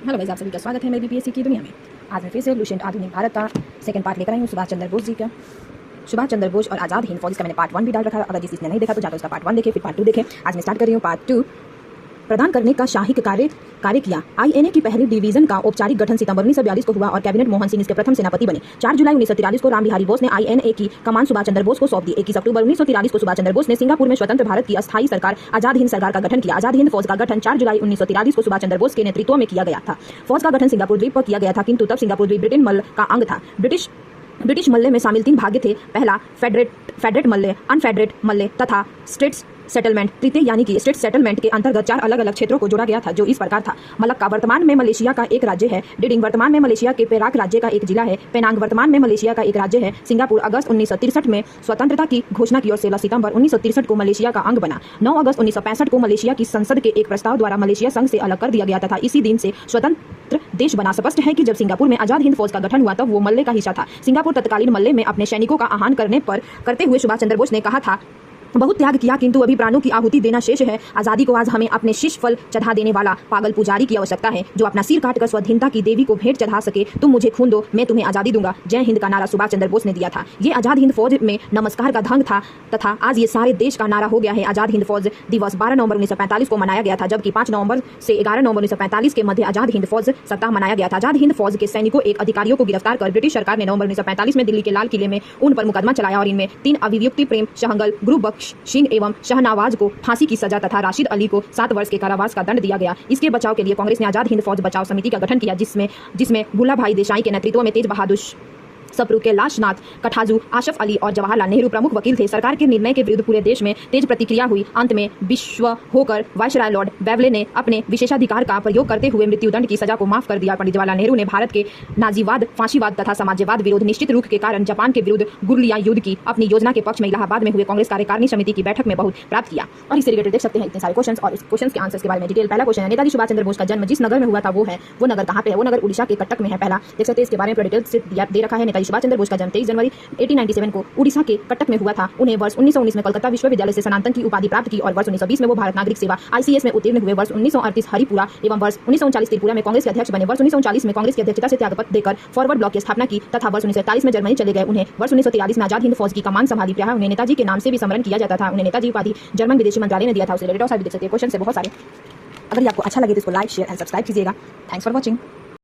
Hello guys, आप सभी का स्वागत है मेरी बीपीएससी की दुनिया में। आज मैं फिर से लुसेंट आधुनिक भारत का सेकंड पार्ट लेकर आई हूँ सुभाष चंद्र बोस जी का। सुभाष चंद्र बोस और आज़ाद हिंद फौज का मैंने पार्ट 1 भी डाल रखा है। अगर जिसने नहीं देखा तो जाकर उसका पार्ट 1 देखे, फिर पार्ट 2 देखे। आज मैं स्टार्ट कर रही हूँ पार्ट 2। प्रदान करने का शाही कार्य किया। आईएनए की पहली डिवीजन का औपचारिक गठन सितंबर 1942 को हुआ और कैबिनेट मोहन सिंह इसके प्रथम सेनापति बने। 4 जुलाई 1943 को राम बिहारी बोस ने आईएनए की कमान सुभाष चंद्र बोस को सौंप दी। 21 अक्टूबर 1943 को सुभाष चंद्र बोस ने सिंगापुर में स्वतंत्र भारत की अस्थायी सरकार आजाद हिंद सरकार का गठन किया। आजाद हिंद फौज का गठन 4 जुलाई 1943 को सुभाष चंद्र बोस के नेतृत्व में किया गया था। फौज का गठन सिंगापुर द्वीप पर किया गया था, किंतु तब सिंगापुर द्वीप ब्रिटेन मल्ल का अंग था। ब्रिटिश मल्ले में शामिल 3 भाग्य थे। पहला फेडरेट मल्ले, अनफेडरेट मल्ले तथा स्टेट्स सेटलमेंट। तृतीय यानी कि स्टेट सेटलमेंट के अंतर्गत 4 अलग अलग क्षेत्रों को जोड़ा गया था, जो इस प्रकार था। मलक्का वर्तमान में मलेशिया का एक राज्य है। डिडिंग वर्तमान में मलेशिया के पेराक राज्य का एक जिला है। पेनांग वर्तमान में मलेशिया का एक राज्य है। सिंगापुर अगस्त 1963 में स्वतंत्रता की घोषणा की और 16 सितंबर 1963 को मलेशिया का अंग बना। 9 अगस्त 1965 को मलेशिया की संसद के एक प्रस्ताव द्वारा मलेशिया संघ से अलग कर दिया गया तथा इसी दिन से स्वतंत्र देश बना। स्पष्ट है कि जब सिंगापुर में आजाद हिंद फौज का गठन हुआ तब वो मल्ले का हिस्सा था। सिंगापुर तत्कालीन मल्ले में अपने सैनिकों का आह्वान करते हुए सुभाष चंद्र बोस ने कहा था, बहुत त्याग किया किंतु अभी प्राणों की आहुति देना शेष है। आजादी को आज हमें अपने शीश फल चढ़ा देने वाला पागल पुजारी की आवश्यकता है, जो अपना सिर काटकर स्वाधीनता की देवी को भेंट चढ़ा सके। तुम मुझे खून दो, मैं तुम्हें आजादी दूंगा। जय हिंद का नारा सुभाष चंद्र बोस ने दिया था। ये आजाद हिंद फौज में नमस्कार का ढंग था तथा आज ये सारे देश का नारा हो गया है। आजाद हिंद फौज दिवस 12 नवंबर 1945 को मनाया गया था, जबकि 5 नवंबर से 11 नवंबर 1945 के मध्य आजाद हिंद फौज सप्ताह मनाया गया था। आजाद हिंद फौज के सैनिकों एक अधिकारियों को गिरफ्तार कर ब्रिटिश सरकार ने नवंबर 1945 में दिल्ली के लाल किले में उन पर मुकदमा चलाया और इनमें 3 अभियुक्त प्रेम सहगल, गुरु बख्श सिंह एवं शाहनवाज को फांसी की सजा तथा राशिद अली को 7 वर्ष के कारावास का दंड दिया गया। इसके बचाव के लिए कांग्रेस ने आजाद हिंद फौज बचाव समिति का गठन किया, जिसमें भुल्ला भाई देसाई के नेतृत्व में तेज बहादुर सप्रू, कैलाशनाथ कठाजू, आशफ अली और जवाहरलाल नेहरू प्रमुख वकील थे। सरकार के निर्णय के विरुद्ध पूरे देश में तेज प्रतिक्रिया हुई। अंत में विश्व होकर वायसराय लॉर्ड बेवले ने अपने विशेषाधिकार का प्रयोग करते हुए मृत्युदंड की सजा को माफ कर दिया। पंडित जवाहरलाल नेहरू ने भारत के नाजीवाद, फांसीवाद तथा समाजवाद विरोध निश्चित रूख के कारण जापान के विरुद्ध गुरिल्ला युद्ध की अपनी योजना के पक्ष में इलाहाबाद में हुए कांग्रेस कार्यकारिणी समिति की बैठक में बहुत प्राप्त किया। और इससे रिलेटेड देख सकते हैं इतने सारे क्वेश्चन और इस क्वेश्चन के आंसर्स के बारे में डिटेल। पहला क्वेश्चन है, नेताजी सुभाष चंद्र बोस का जन्म जिस नगर में हुआ था वो नगर कहाँ पे है? वो नगर उड़ीसा के कटक में है। पहला देख सकते हैं, इसके बारे में डिटेल से दे रखा है। नेताजी सुभाष चंद्र बोस का जन्म 23 जनवरी 1897 को उड़ीसा के कटक में हुआ था। उन्हें वर्ष 1919 में कलकत्ता विश्वविद्यालय से स्नातन की उपाधि प्राप्त की और वर्ष 1920 में वो भारत नागरिक सेवा ICS में उत्तीर्ण हुए। वर्ष 1938 हरिपुरा एवं वर्ष 1939 त्रिपुरा में कांग्रेस के अध्यक्ष बने। वर्ष 1939 में कांग्रेस की अध्यक्षता से त्यागपत्र देकर फॉरवर्ड ब्लॉक की स्थापना की तथा वर्ष 1941 में जर्मनी चले गए। उन्हें वर्ष 1943 में आजाद हिंद फौज की कमान संभाली। प्रायः उन्हें नेताजी के नाम से भी स्मरण किया जाता था। उन्हें नेताजी उपाधि जर्मन विदेशी मंत्रालय ने दिया था। उससे रिलेटेड और सारे देख सकते हैं क्वेश्चन से बहुत सारे। अगर आपको अच्छा लगे तो इसको लाइक, शेयर एंड सब्सक्राइब कीजिएगा। Thanks for watching.